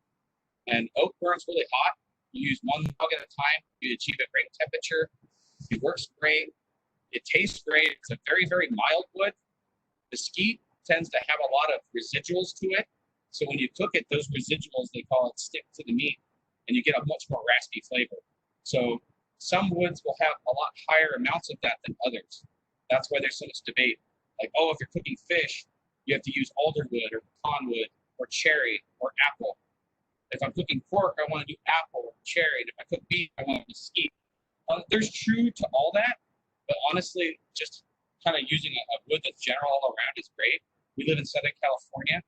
And oak burns really hot. You use one log at a time. You achieve a great temperature. It works great. It tastes great. It's a very, very mild wood. Mesquite tends to have a lot of residuals to it. So when you cook it, those residuals, they call it, stick to the meat, and you get a much more raspy flavor. So some woods will have a lot higher amounts of that than others. That's why there's so much debate. Like, oh, if you're cooking fish, you have to use alderwood or pecan wood or cherry or apple. If I'm cooking pork, I want to do apple or cherry. And if I cook beef, I want mesquite. There's true to all that, but honestly, just kind of using a wood that's general all around is great. We live in Southern California.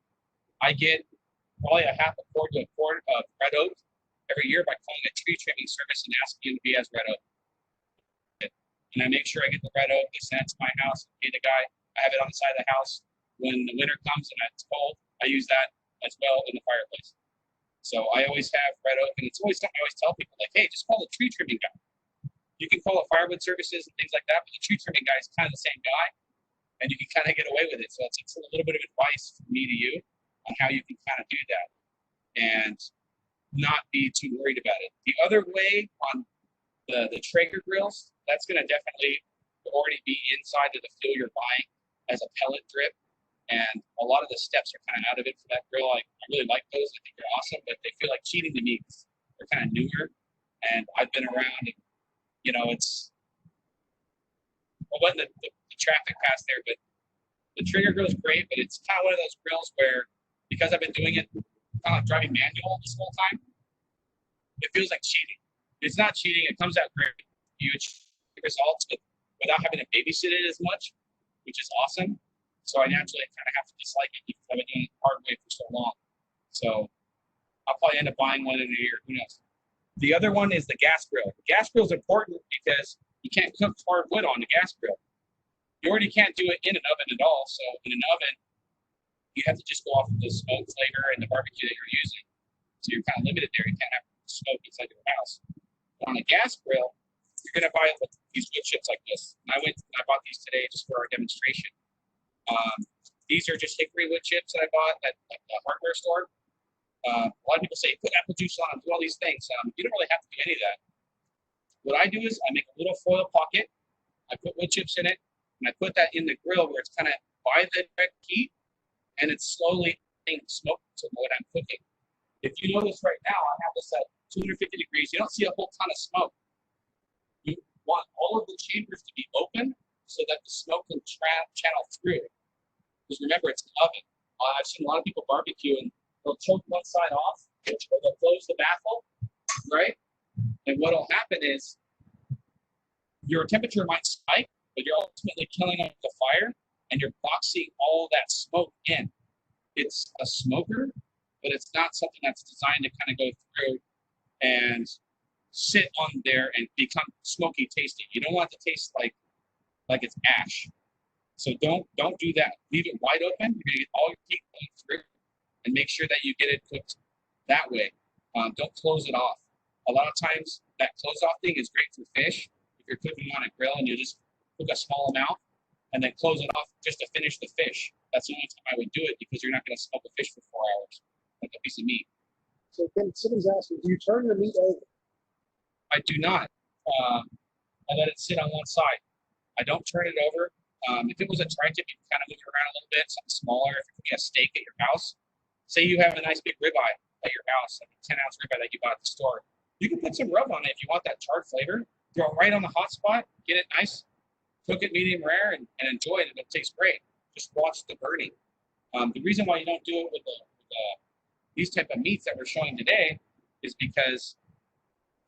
I get probably a half a cord to a quart of red oak every year by calling a tree trimming service and asking them to be as red oak. And I make sure I get the red oak. They send it to my house. Pay the guy. I have it on the side of the house. When the winter comes and it's cold, I use that as well in the fireplace. So I always have red oak, and it's always something I always tell people, like, hey, just call the tree trimming guy. You can call it firewood services and things like that, but the tree trimming guy is kind of the same guy, and you can kind of get away with it. So it's a little bit of advice from me to you on how you can kind of do that and not be too worried about it. The other way on the Traeger grills, that's going to definitely already be inside of the fuel you're buying as a pellet drip. And a lot of the steps are kind of out of it for that grill. I really like those. I think they're awesome, but they feel like cheating to me because they're kind of newer. And I've been around, and, you know, I wasn't the traffic pass there, but the Traeger grill is great, but it's kind of one of those grills where, because I've been doing it kind of like driving manual this whole time, it feels like cheating. It's not cheating. It comes out great. you achieve results without having to babysit it as much, which is awesome. So I naturally kind of have to dislike it because I've been doing it the hard way for so long. So I'll probably end up buying one in a year. Who knows? The other one is the gas grill. The gas grill is important because you can't cook hard wood on the gas grill. You already can't do it in an oven at all. So in an oven, you have to just go off of the smoke flavor and the barbecue that you're using. So you're kind of limited there. You can't have smoke inside your house. But on a gas grill, you're going to buy these wood chips like this. And I bought these today just for our demonstration. These are just hickory wood chips that I bought at the hardware store. A lot of people say, put apple juice on them, do all these things. You don't really have to do any of that. What I do is I make a little foil pocket. I put wood chips in it, and I put that in the grill where it's kind of by the direct heat, and it's slowly smoke to what I'm cooking. If you notice right now, I have this at 250 degrees. You don't see a whole ton of smoke. You want all of the chambers to be open so that the smoke can channel through. Because remember, it's an oven. I've seen a lot of people barbecue and they'll choke one side off, or they'll close the baffle, right? And what'll happen is your temperature might spike, but you're ultimately killing off the fire and you're boxing all that smoke in. It's a smoker, but it's not something that's designed to kind of go through and sit on there and become smoky tasting. You don't want it to taste like it's ash. So don't do that. Leave it wide open. You're gonna get all your heat going through, and make sure that you get it cooked that way. Don't close it off. A lot of times that close off thing is great for fish. If you're cooking on a grill and you just cook a small amount and then close it off just to finish the fish, that's the only time I would do it because you're not going to smoke a fish for 4 hours, like a piece of meat. So Ken, somebody's asking, do you turn your meat over? I do not. I let it sit on one side. I don't turn it over. If it was a tri-tip, you can kind of move it around a little bit, something smaller. If it could be a steak at your house, say you have a nice big ribeye at your house, like a 10-ounce ribeye that you bought at the store, you can put some rub on it if you want that charred flavor. Throw it right on the hot spot, get it nice, cook it medium rare, and enjoy it, and it tastes great. Just watch the burning. The reason why you don't do it with these type of meats that we're showing today is because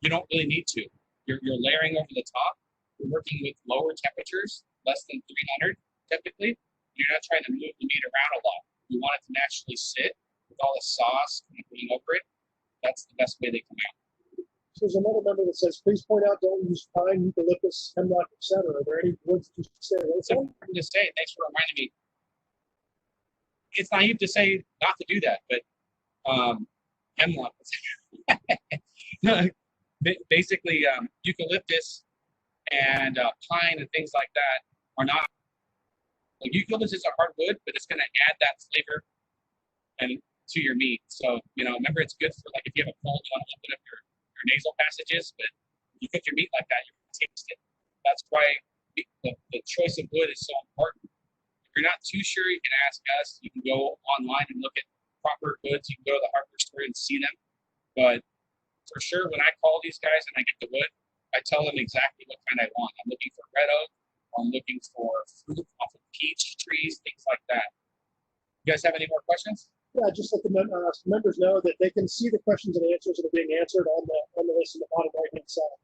you don't really need to. You're layering over the top. We're working with lower temperatures, less than 300 typically. You're not trying to move the meat around a lot. You want it to naturally sit with all the sauce going over it. That's the best way they come out. So there's another member that says, please point out, don't use pine, eucalyptus, hemlock, etc. Are there any woods that you should stay away from? I'm just saying, thanks for reminding me. It's naive to say not to do that, but hemlock. Basically, eucalyptus and pine and things like that are not. Like eucalyptus is a hard wood, but it's going to add that flavor and to your meat. So remember, it's good for like if you have a cold, you want to open up your nasal passages. But if you cook your meat like that, you're going to taste it. That's why the choice of wood is so important. If you're not too sure, you can ask us. You can go online and look at proper woods. You can go to the hardware store and see them. But for sure, when I call these guys and I get the wood, I tell them exactly what kind I want. I'm looking for red oak, or I'm looking for fruit off of peach trees, things like that. You guys have any more questions? Yeah, just let the members know that they can see the questions and answers that are being answered on the list in the bottom right-hand side.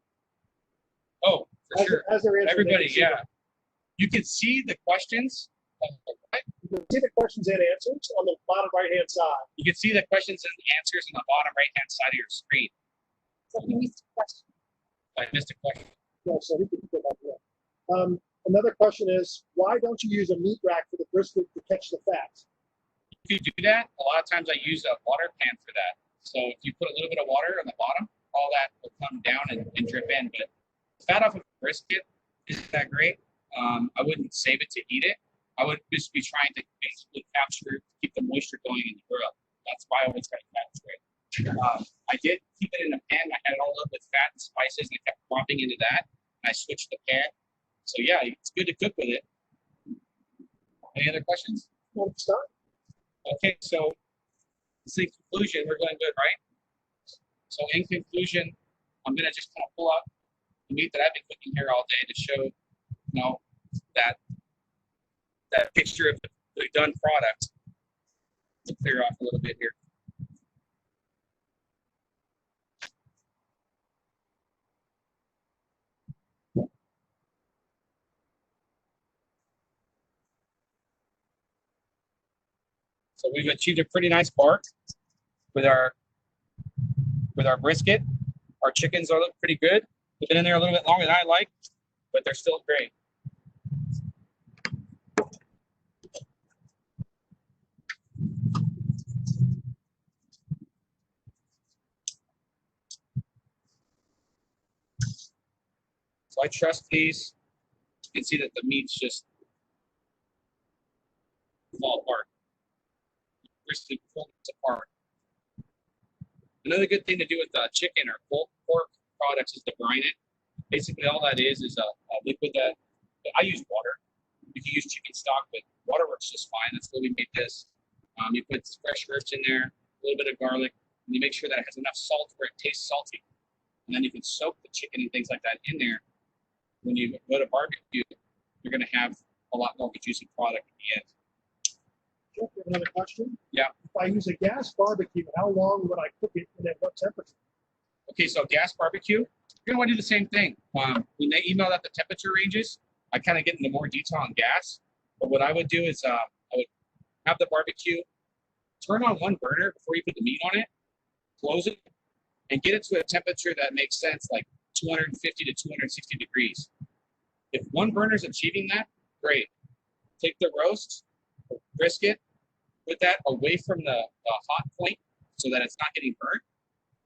Oh, for sure. As they're answered, everybody, yeah. You can see the questions. Right? You can see the questions and answers on the bottom right-hand side. You can see the questions and answers on the bottom right-hand side of your screen. So you missed a question. I missed a question. No, so he can go back there. Another question is, why don't you use a meat rack for the brisket to catch the fat? If you do that, a lot of times I use a water pan for that. So if you put a little bit of water on the bottom, all that will come down and drip in. But fat off of a brisket isn't that great. I wouldn't save it to eat it. I would just be trying to basically capture, keep the moisture going in the grill. That's why I always got fat straight. I did keep it in a pan. I had it all up with fat and spices, and I kept dropping into that. And I switched the pan. So yeah, it's good to cook with it. Any other questions? No, it's not. Okay, so in conclusion, we're going good, right? So in conclusion, I'm gonna just kind of pull up the meat that I've been cooking here all day to show, that picture of the done product. To clear off a little bit here. So we've achieved a pretty nice bark with our brisket. Our chickens are look pretty good. They've been in there a little bit longer than I like, but they're still great. So I trust these. You can see that the meat's just fall apart. Brisket pulls apart. Another good thing to do with chicken or pork products is to brine it. Basically, all that is a liquid that I use water. You can use chicken stock, but water works just fine. That's why we made this. You put fresh herbs in there, a little bit of garlic, and you make sure that it has enough salt where it tastes salty. And then you can soak the chicken and things like that in there. When you go to barbecue, you're going to have a lot more of a juicy product at the end. Another question? Yeah. If I use a gas barbecue, how long would I cook it and at what temperature? Okay, so gas barbecue, you're gonna want to do the same thing. When they email out the temperature ranges, I kind of get into more detail on gas. But what I would do is I would have the barbecue, turn on one burner before you put the meat on it, close it, and get it to a temperature that makes sense, like 250 to 260 degrees. If one burner is achieving that, great. Take the roast, brisket, put that away from the hot point so that it's not getting burnt,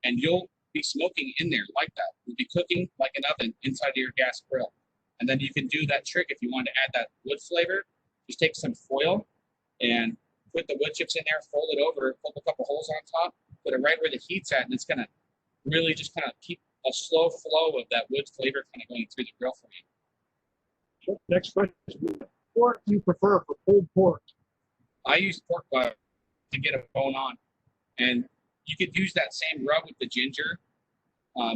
and you'll be smoking in there like that. You'll be cooking like an oven inside of your gas grill. And then you can do that trick if you want to add that wood flavor. Just take some foil and put the wood chips in there, fold it over, poke a couple holes on top, put it right where the heat's at, and it's gonna really just kind of keep a slow flow of that wood flavor kind of going through the grill for you. Next question. What pork do you prefer for pulled pork? I use pork butter to get a bone on, and you could use that same rub with the ginger.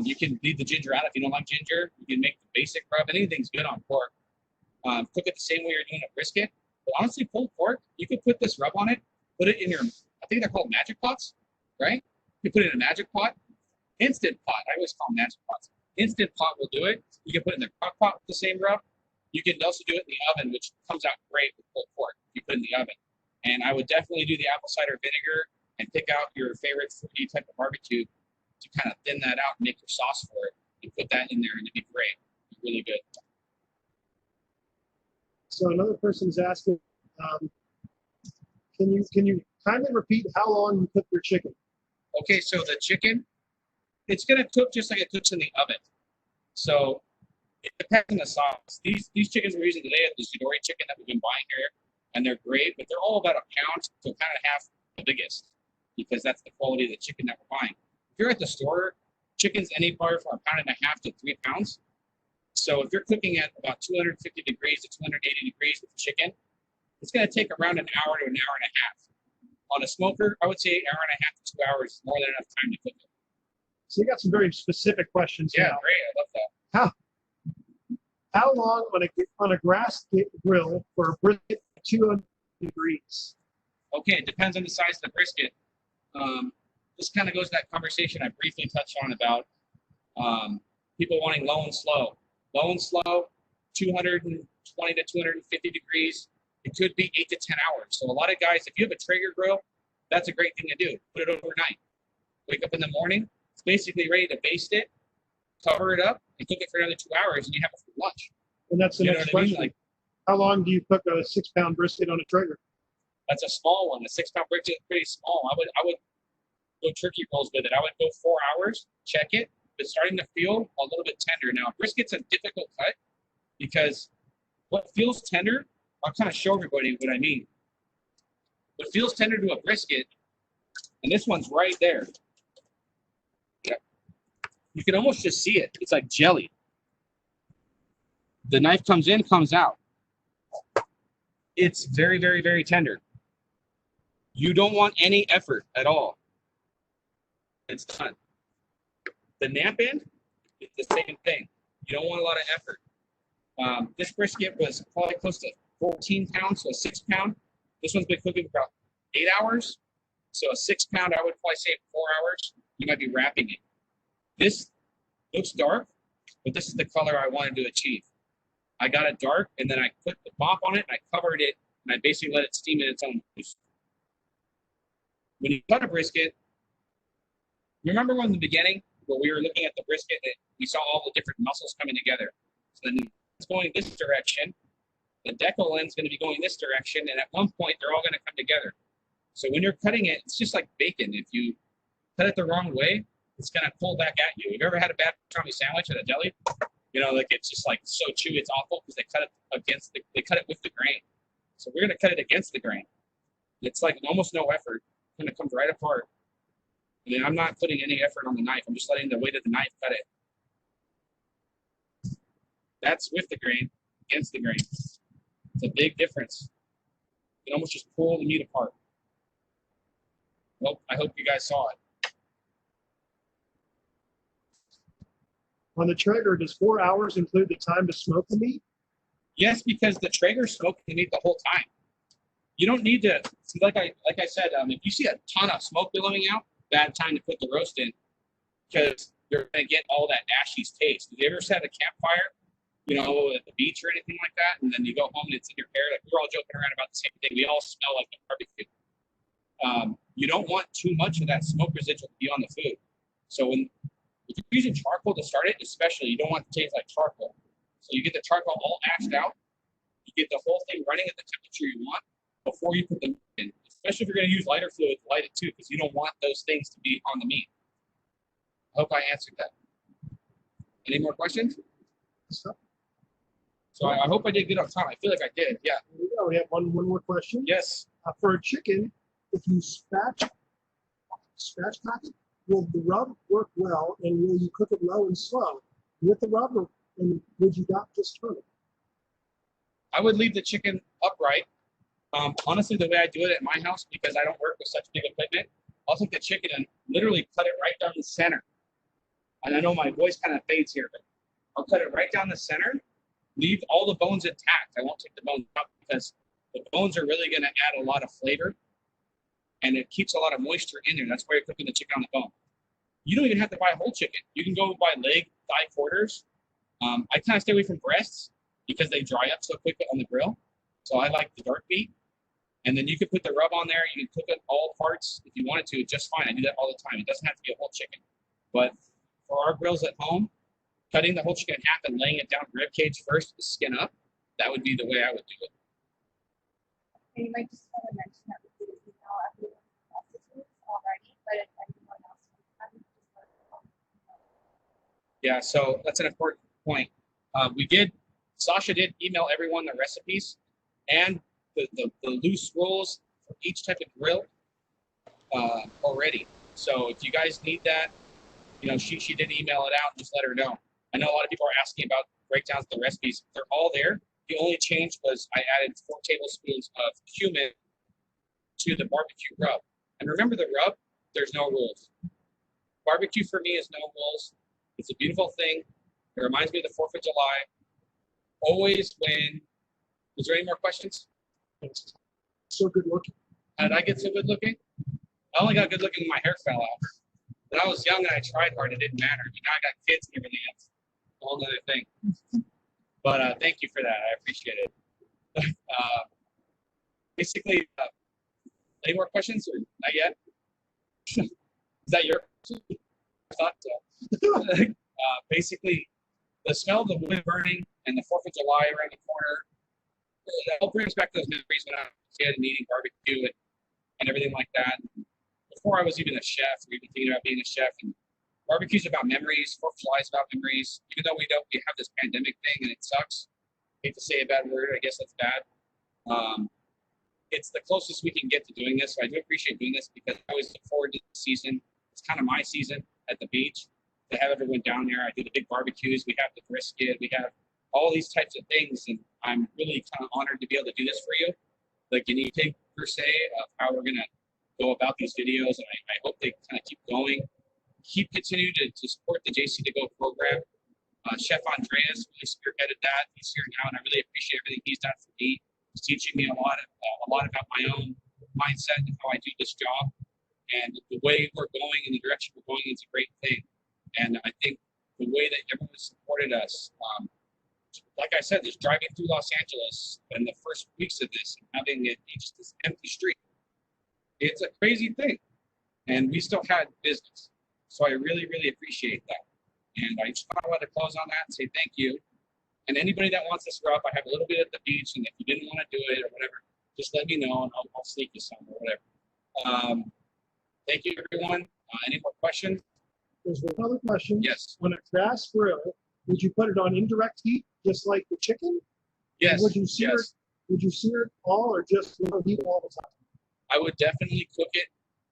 You can leave the ginger out if you don't like ginger. You can make the basic rub. Anything's good on pork. Cook it the same way you're doing a brisket. But honestly, pulled pork, you could put this rub on it, put it in your, I think they're called magic pots, right? You put it in a magic pot, instant pot. I always call them magic pots. Instant pot will do it. You can put it in the crock pot with the same rub. You can also do it in the oven, which comes out great with pulled pork. You put it in the oven. And I would definitely do the apple cider vinegar and pick out your favorite fruity type of barbecue to kind of thin that out and make your sauce for it. You put that in there and it'd be great. It'd be really good. So another person's asking, can you kindly repeat how long you cook your chicken? Okay, so the chicken, it's gonna cook just like it cooks in the oven. So it depends on the sauce. These chickens we're using today are the Zidori chicken that we've been buying here, and they're great, but they're all about a pound to kind of half the biggest, because that's the quality of the chicken that we're buying. If you're at the store, chicken's anywhere from 1.5 pounds to 3 pounds. So if you're cooking at about 250 degrees to 280 degrees with chicken, it's going to take around an hour to an hour and a half. On a smoker, I would say an hour and a half to 2 hours is more than enough time to cook it. So you got some very specific questions. Yeah, now. great. I love that. How long on a grass grill for a brisket at 200 degrees? Okay, it depends on the size of the brisket. This kind of goes to that conversation I briefly touched on about people wanting low and slow. Low and slow, 220 to 250 degrees. It could be 8 to 10 hours. So a lot of guys, if you have a Traeger grill, that's a great thing to do. Put it overnight. Wake up in the morning, it's basically ready to baste it, cover it up, and cook it for another 2 hours, and you have it for lunch. And that's the You know next what I mean? question. Like, how long do you cook a 6-pound brisket on a Traeger? that's a small one. The 6-pound brisket is pretty small. I would go turkey rolls with it. I would go 4 hours, check it. It's starting to feel a little bit tender. Now, brisket's a difficult cut because what feels tender, I'll kind of show everybody what I mean. What feels tender to a brisket, and this one's right there. Yeah. You can almost just see it. It's like jelly. The knife comes in, comes out. It's very, very, very tender. You don't want any effort at all. It's done. The nap end, it's the same thing. You don't want a lot of effort. This brisket was probably close to 14 pounds, so a 6-pound. This one's been cooking for about 8 hours. So a 6-pound, I would probably say 4 hours. You might be wrapping it. This looks dark, but this is the color I wanted to achieve. I got it dark, and then I put the mop on it, and I covered it, and I basically let it steam in its own juice. When you cut a brisket, remember when in the beginning where we were looking at the brisket and we saw all the different muscles coming together. So then it's going this direction, the decal end's going to be going this direction, and at one point they're all going to come together. So when you're cutting it, it's just like bacon. If you cut it the wrong way, it's going to pull back at you. Have you ever had a bad pastrami sandwich at a deli? You know, like it's just like so chewy, it's awful because they cut it against they cut it with the grain. So we're going to cut it against the grain. It's like almost no effort. It's going to come right apart. I mean, I'm not putting any effort on the knife. I'm just letting the weight of the knife cut it. That's with the grain, against the grain. It's a big difference. You can almost just pull the meat apart. Well, I hope you guys saw it. On the Traeger, does 4 hours include the time to smoke the meat? Yes, because the Traeger smoked the meat the whole time. You don't need to, see, like I said, if you see a ton of smoke billowing out, bad time to put the roast in because you're going to get all that ashy taste. Have you ever had a campfire, you know, at the beach or anything like that, and then you go home and it's in your hair? Like we're all joking around about the same thing. We all smell like a barbecue. You don't want too much of that smoke residual to be on the food. So if you're using charcoal to start it, especially, you don't want it to taste like charcoal. So you get the charcoal all ashed out. You get the whole thing running at the temperature you want before you put the meat in. Especially if you're going to use lighter fluid, light it too, because you don't want those things to be on the meat. I hope I answered that. Any more questions? So I hope I did good on time. I feel like I did. Yeah. Here we go. We have one more question. Yes. For a chicken, if you scratch cock it, will the rub work well, and will you cook it low and slow with the rub, and would you not just turn it? I would leave the chicken upright. Honestly, the way I do it at my house, because I don't work with such big equipment, I'll take the chicken and literally cut it right down the center. And I know my voice kind of fades here, but I'll cut it right down the center, leave all the bones intact. I won't take the bones out because the bones are really going to add a lot of flavor, and it keeps a lot of moisture in there. That's why you're cooking the chicken on the bone. You don't even have to buy a whole chicken. You can go buy leg, thigh quarters. I kind of stay away from breasts because they dry up so quick on the grill. So I like the dark meat. And then you could put the rub on there. You can cook it all parts if you wanted to, just fine. I do that all the time. It doesn't have to be a whole chicken. But for our grills at home, cutting the whole chicken in half and laying it down rib cage first with the skin up, that would be the way I would do it. And you might just want to mention that we did email everyone messages already, but if anyone else wants to, yeah, so that's an important point. Sasha did email everyone the recipes and the loose rolls for each type of grill already. So if you guys need that, you know, she did email it out. Just let her know. I know a lot of people are asking about breakdowns of the recipes. They're all there. The only change was I added 4 tablespoons of cumin to the barbecue rub. And remember the rub, there's no rules. Barbecue for me is no rules. It's a beautiful thing. It reminds me of the 4th of July. Always when, is there any more questions? It's so good looking. How did I get so good looking? I only got good looking when my hair fell out. When I was young and I tried hard, it didn't matter. You know, I got kids and everything else. A whole other thing. But thank you for that. I appreciate it. Basically, any more questions or not yet? Is that your question? I thought so. Basically, the smell of the wood burning and the 4th of July around the corner, that all brings back those memories when I was a kid and eating barbecue and everything like that. Before I was even a chef, or even thinking about being a chef, and barbecue's about memories, 4th of July is about memories. Even though we have this pandemic thing and it sucks. I hate to say a bad word, I guess that's bad. It's the closest we can get to doing this. So I do appreciate doing this because I always look forward to the season. It's kind of my season at the beach to have everyone down there. I do the big barbecues. We have the brisket. We have all these types of things. And I'm really kind of honored to be able to do this for you. The guinea pig, per se, of how we're going to go about these videos. And I hope they kind of keep going. Keep continuing to support the JC2Go program. Chef Andreas really spearheaded that. He's here now, and I really appreciate everything he's done for me. He's teaching me a lot about my own mindset and how I do this job. And the way we're going and the direction we're going is a great thing. And I think the way that everyone supported us, like I said, just driving through Los Angeles in the first weeks of this and having it be just this empty street, it's a crazy thing. and we still had business. So I really, really appreciate that. And I just want to close on that and say thank you. And anybody that wants this rub, I have a little bit at the beach, and if you didn't want to do it or whatever, just let me know and I'll sneak you some or whatever. Thank you, everyone. Any more questions? There's one other question. Yes. On a gas grill, would you put it on indirect heat, just like the chicken? Yes. Or would you sear yes. it? Would you sear it all, or just heat all the time? I would definitely cook it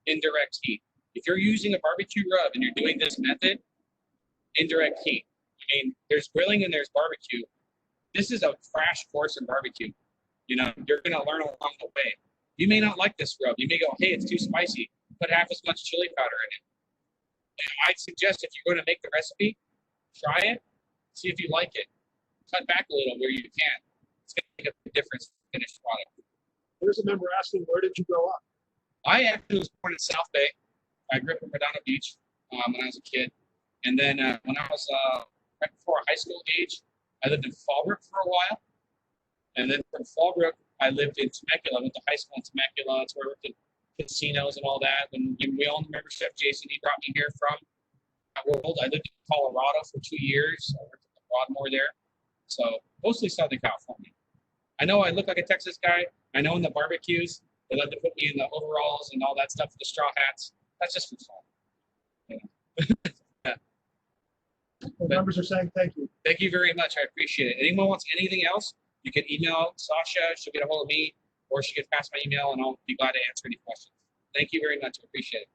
indirect heat. If you're using a barbecue rub and you're doing this method, indirect heat. I mean, there's grilling and there's barbecue. This is a crash course in barbecue. You know, you're going to learn along the way. You may not like this rub. You may go, hey, it's too spicy. Put half as much chili powder in it. And I'd suggest if you're going to make the recipe, try it, see if you like it. Cut back a little where you can. It's going to make a big difference in the finished product. There's a member asking, where did you grow up? I actually was born in South Bay. I grew up in Redondo Beach when I was a kid. And then when I was right before high school age, I lived in Fallbrook for a while. And then from Fallbrook, I lived in Temecula. I went to high school in Temecula. That's where I worked in casinos and all that. And we all remember Chef Jason. He brought me here from that world. I lived in Colorado for 2 years. I worked in Broadmoor there. So mostly Southern California. I know I look like a Texas guy. I know in the barbecues, they love to put me in the overalls and all that stuff, the straw hats. That's just for fun. You know? The members are saying thank you. Thank you very much. I appreciate it. Anyone wants anything else, you can email Sasha. She'll get a hold of me, or she can pass my email, and I'll be glad to answer any questions. Thank you very much. I appreciate it.